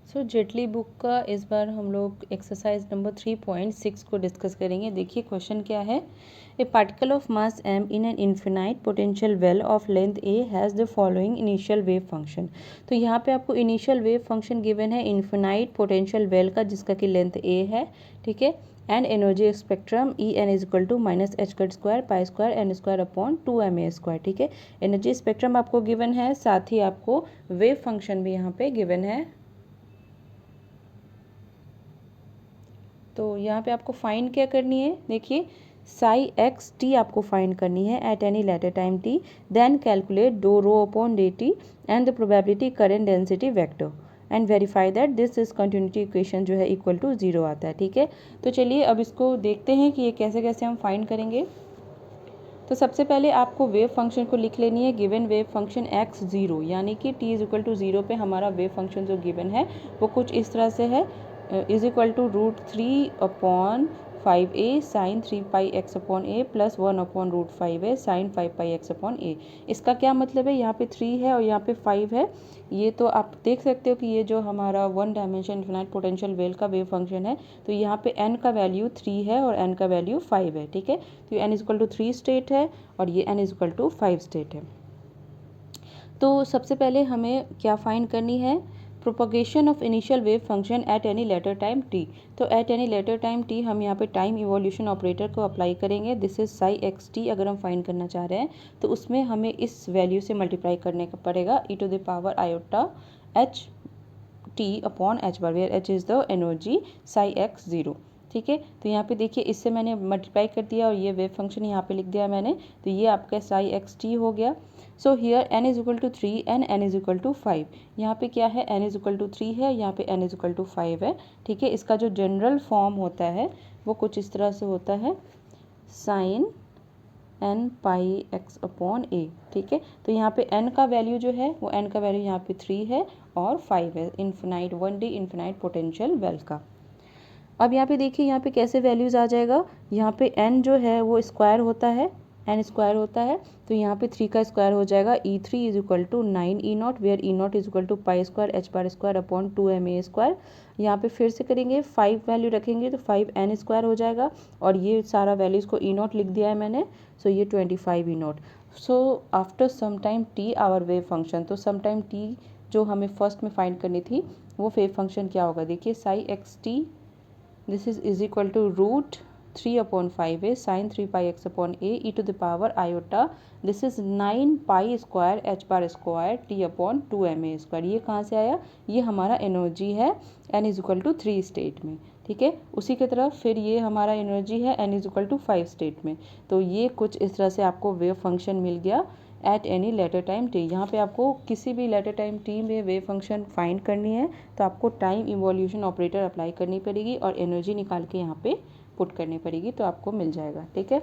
Jaitley book का इस बार हम लोग एक्सरसाइज नंबर 3.6 को डिस्कस करेंगे। देखिए क्वेश्चन क्या है। A particle of mass m in an infinite potential well of length a has the following initial wave function. तो यहाँ पे आपको इनिशियल वेव फंक्शन गिवन है इन्फिनाइट पोटेंशियल वेल का, जिसका कि लेंथ a है, ठीक है। And energy spectrum E N is equal to minus H cut square pi square N square upon 2ma square, ठीक है। एनर्जी स्पेक्ट्रम आपको गिवन है, साथ ही आपको वेव फंक्शन भी यहाँ पे गिवन है। तो यहाँ पे आपको फाइंड क्या करनी है, देखिए साई एक्स टी आपको फाइंड करनी है at any later time T. Then calculate d rho upon d T and the probability current density vector and verify that this is continuity equation जो है इक्वल टू 0 आता है, ठीक है। तो चलिए अब इसको देखते हैं कि ये कैसे कैसे हम फाइंड करेंगे। तो सबसे पहले आपको वेव फंक्शन को लिख लेनी है। Given wave function x zero यानी कि टी इज इक्वल टू 0 पे हमारा वेव फंक्शन जो गिवन है वो कुछ इस तरह से है, is equal to √3/5a sine 3πx upon a plus 1/√5a sine 5πx upon a। इसका क्या मतलब है, यहाँ पे 3 है और यहाँ पे 5 है। ये तो आप देख सकते हो कि ये जो हमारा 1 डायमेंशन इन्फिनाइट पोटेंशियल वेल का वेव फंक्शन है, तो यहाँ पे n का वैल्यू 3 है और n का वैल्यू 5 है, ठीक है। तो n is equal to 3 state है और ये n is equal to 5 state है। तो सबसे पहले हमें क्या फाइंड करनी है, propagation of initial wave function at any later time t। तो at any later time t हम यहाँ पे टाइम इवोल्यूशन ऑपरेटर को अप्लाई करेंगे। This is psi x t अगर हम फाइंड करना चाह रहे हैं तो उसमें हमें इस वैल्यू से मल्टीप्लाई करने का पड़ेगा e⁻⁴ h t upon h bar, where h is the energy psi x zero, ठीक है। तो यहाँ पे देखिए इससे मैंने मल्टीप्लाई कर दिया और ये वेव फंक्शन यहाँ पे लिख दिया मैंने, तो ये आपका साई एक्स टी हो गया। So here n is equal to 3 and n is equal to 5। यहाँ पे क्या है, n इज इक्वल टू 3 है, यहाँ पे n इज इक्वल टू 5 है, ठीक है। इसका जो जनरल फॉर्म होता है वो कुछ इस तरह से होता है, sine n pi x upon a, ठीक है। तो यहाँ पे n का वैल्यू जो है वो n का वैल्यू यहाँ पे 3 है और 5 है, infinite 1D infinite potential well का। अब यहाँ पे देखिए यहाँ पे कैसे वैल्यूज़ आ जाएगा, यहाँ पे n जो है वो स्क्वायर होता है, n स्क्वायर होता है, तो यहाँ पे 3 का स्क्वायर हो जाएगा, e3 is equal to 9 where e0 is equal to pi square h bar square upon 2ma square. यहाँ पे फिर से करेंगे, 5 वैल्यू रखेंगे तो 5n स्क्वायर हो जाएगा और ये सारा वैल्यूज़ को e0 लिख दिया है मैंने, सो ये 25 e0। So after some time t our wave function, तो सम टाइम t जो हमें फर्स्ट में फाइंड करनी थी वो वेव फंक्शन क्या होगा, देखिए psi x t this is equal to √3/5a sine 3πx upon a e⁻⁴ this is 9 pi square h bar square t upon 2ma square. ये कहाँ से आया, ये हमारा एनर्जी है n is equal to 3 state में, ठीक है। उसी की तरह फिर ये हमारा एनर्जी है n is equal to 5 state में। तो ये कुछ इस तरह से आपको वेव फंक्शन मिल गया eight any later time T. यहाँ पे आपको किसी भी लेटर टाइम टी में वेव फंक्शन फाइंड करनी है तो आपको टाइम इवोल्यूशन ऑपरेटर अप्लाई करनी पड़ेगी और एनर्जी निकाल के यहाँ पे पुट करनी पड़ेगी, तो आपको मिल जाएगा, ठीक है।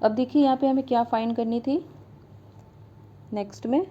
अब देखिए यहाँ पे हमें क्या फाइंड करनी थी, नेक्स्ट में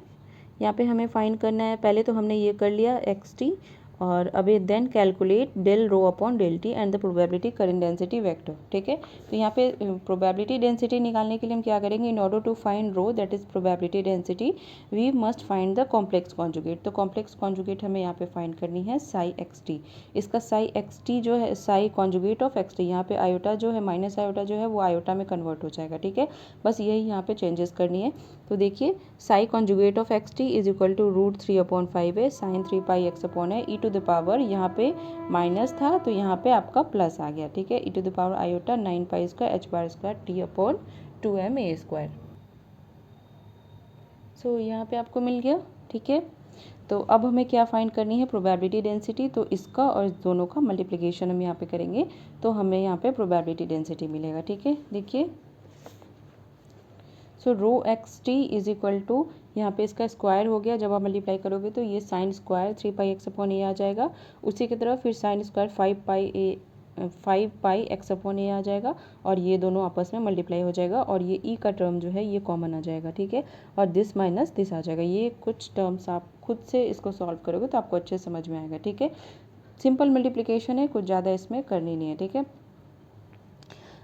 यहाँ पे हमें फाइंड करना है, पहले तो हमने ये कर लिया एक्स टी और अभी then calculate del rho upon del t and the probability current density vector, ठीक है। तो यहाँ पे प्रोबेबिलिटी डेंसिटी निकालने के लिए हम क्या करेंगे, in order to find rho that is probability density we must find the complex conjugate. तो कॉम्प्लेक्स कॉन्जुगेट हमें यहाँ पे फाइंड करनी है साई एक्स टी। इसका साई एक्स टी जो है Sai conjugate of x T, यहाँ पे आयोटा जो है माइनस आयोटा जो है वो आयोटा में कन्वर्ट हो जाएगा, ठीक है। बस यही यहाँ पे चेंजेस करनी है। तो देखिए psi conjugate of x t is equal to √3/5a sine 3πx upon है e⁻, यहाँ पे माइनस था तो यहाँ पे आपका प्लस आ गया, ठीक है, e⁻⁴ 9 pi square h bar square t upon 2ma square. So यहाँ पे आपको मिल गया, ठीक है। तो अब हमें क्या फाइंड करनी है, प्रोबेबिलिटी डेंसिटी। तो इसका और इस दोनों का मल्टीप्लिकेशन हम यहाँ पे करेंगे तो हमें यहाँ पे प्रोबेबिलिटी डेंसिटी मिलेगा, ठीक है। देखिए so rho x t is equal to, यहाँ पे इसका स्क्वायर हो गया, जब आप मल्टीप्लाई करोगे तो ये साइन स्क्वायर 3πx अपॉन ए आ जाएगा। उसी की तरह फिर साइन स्क्वायर 5πx अपॉन ए आ जाएगा और ये दोनों आपस में मल्टीप्लाई हो जाएगा और ये ई का टर्म जो है ये कॉमन आ जाएगा, ठीक है। और दिस माइनस दिस आ जाएगा। ये कुछ टर्म्स आप खुद से इसको सॉल्व करोगे तो आपको अच्छे समझ में आएगा, ठीक है। सिंपल मल्टीप्लिकेशन है, कुछ ज़्यादा इसमें करनी नहीं है, ठीक है।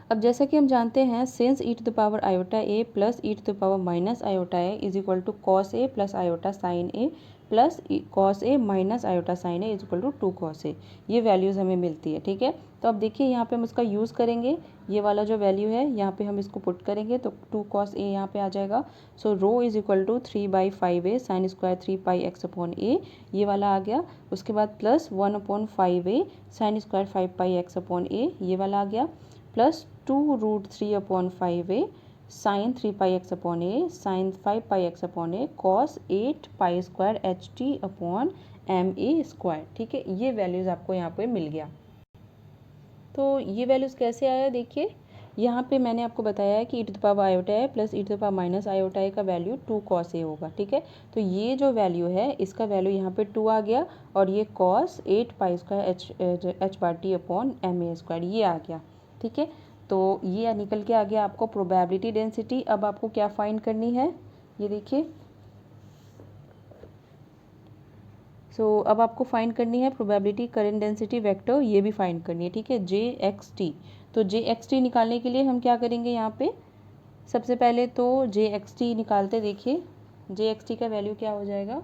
अब जैसा कि हम जानते हैं since e to the power iota a plus e to the power minus iota a is equal to cos a plus iota sine a plus cos a minus iota sine a is equal to 2 cos a, ये values हमें मिलती है। ठीक है, तो अब देखिए यहाँ पे हम उसका यूज़ करेंगे, ये वाला जो वैल्यू है यहाँ पे हम इसको पुट करेंगे तो 2 कॉस ए यहाँ पे आ जाएगा। So rho is equal to 3/5a sine square 3πx/a, ये वाला आ गया। उसके बाद plus 1/5a sine square 5πx/a, ये वाला आ गया, plus 2√3/5a sign 3πx/a sign 5πx/a cos 8π² HT/ma²। ठीक है, ये वैल्यूज़ आपको यहाँ पे मिल गया। तो ये वैल्यूज़ कैसे आया, देखिए यहाँ पे मैंने आपको बताया है कि e to the power iota है plus e to the power minus iota है का वैल्यू 2 कॉस ए होगा। ठीक है, तो ये जो वैल्यू है इसका वैल्यू यहाँ पे 2 आ गया और ये कॉस 8π² HT/ma², ये आ गया। ठीक है, तो ये निकल के आ गया आपको प्रोबेबिलिटी डेंसिटी। अब आपको क्या फाइंड करनी है, ये देखिए। अब आपको फाइंड करनी है प्रोबेबिलिटी करंट डेंसिटी वेक्टर, ये भी फाइंड करनी है। ठीक है, JXT। तो JXT निकालने के लिए हम क्या करेंगे, यहाँ पे सबसे पहले तो JXT निकालते, देखिए JXT का वैल्यू क्या हो जाएगा।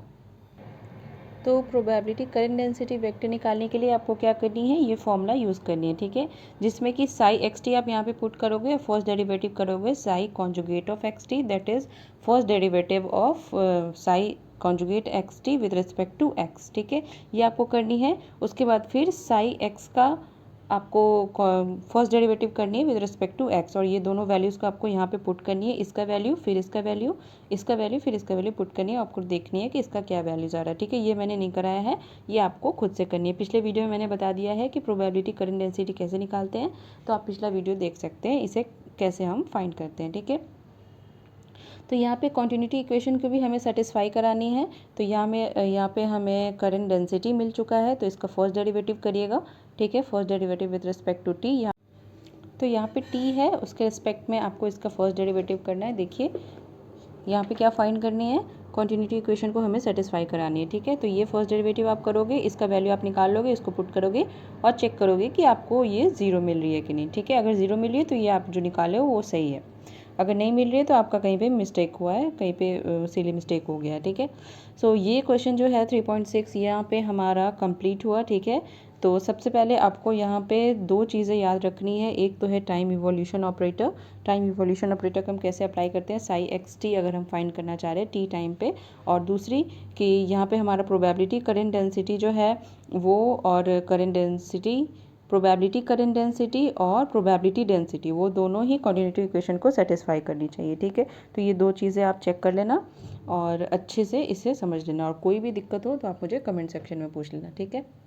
तो प्रोबेबिलिटी करंट डेंसिटी वेक्टर निकालने के लिए आपको क्या करनी है, ये फॉर्मूला यूज़ करनी है। ठीक है, जिसमें कि साई XT आप यहाँ पे पुट करोगे, फर्स्ट डेरिवेटिव करोगे psi conjugate of XT, that is first derivative of psi conjugate XT with respect to x। ठीक है, ये आपको करनी है। उसके बाद फिर साई x का आपको फर्स्ट डेरिवेटिव करनी है विद रिस्पेक्ट टू x, और ये दोनों वैल्यूज़ को आपको यहाँ पे पुट करनी है, इसका वैल्यू फिर इसका वैल्यू, इसका वैल्यू फिर इसका वैल्यू पुट करनी है। आपको देखनी है कि इसका क्या वैल्यूज़ आ रहा है। ठीक है, ये मैंने नहीं कराया है, ये आपको खुद से करनी है। पिछले वीडियो में मैंने बता दिया है कि प्रोबेबिलिटी करंट डेंसिटी कैसे निकालते हैं, तो आप पिछला वीडियो देख सकते हैं, इसे कैसे हम फाइंड करते हैं। ठीक है, तो यहाँ पे कॉन्टिन्यूटी इक्वेशन को भी हमें सेटिस्फाई करानी है। तो यहाँ पे हमें करंट डेंसिटी मिल चुका है, तो इसका फर्स्ट डेरिवेटिव करिएगा। ठीक है, first derivative with respect to t, तो यहाँ पे टी है, उसके रिस्पेक्ट में आपको इसका फर्स्ट डेरिवेटिव करना है। देखिए यहाँ पे क्या फाइंड करनी है, कॉन्टिन्यूटी इक्वेशन को हमें सेटिस्फाई करानी है। ठीक है, तो ये फर्स्ट डेरिवेटिव आप करोगे, इसका वैल्यू आप निकाल लोगे, इसको पुट करोगे और चेक करोगे कि आपको ये 0 मिल रही है कि नहीं। ठीक है, अगर 0 मिल रही है तो ये आप जो निकाले हो वो सही है, अगर नहीं मिल रही है तो आपका कहीं पे मिस्टेक हुआ है, कहीं पे सिली मिस्टेक हो गया है। ठीक है, ये क्वेश्चन जो है 3.6 यहाँ पे हमारा कंप्लीट हुआ। ठीक है, तो सबसे पहले आपको यहाँ पे 2 चीज़ें याद रखनी है, एक तो है time evolution operator. Time evolution operator को हम कैसे अप्लाई करते हैं, साई XT अगर हम फाइंड करना चाह रहे हैं टी टाइम पे, और दूसरी कि यहाँ पे हमारा प्रोबेबिलिटी करंट डेंसिटी जो है वो, और current density probability current density और प्रोबेबिलिटी डेंसिटी, वो दोनों ही कॉन्टिन्यूटी इक्वेशन को सेटिस्फाई करनी चाहिए। ठीक है, तो ये 2 चीज़ें आप चेक कर लेना और अच्छे से इसे समझ लेना, और कोई भी दिक्कत हो तो आप मुझे कमेंट सेक्शन में पूछ लेना। ठीक है।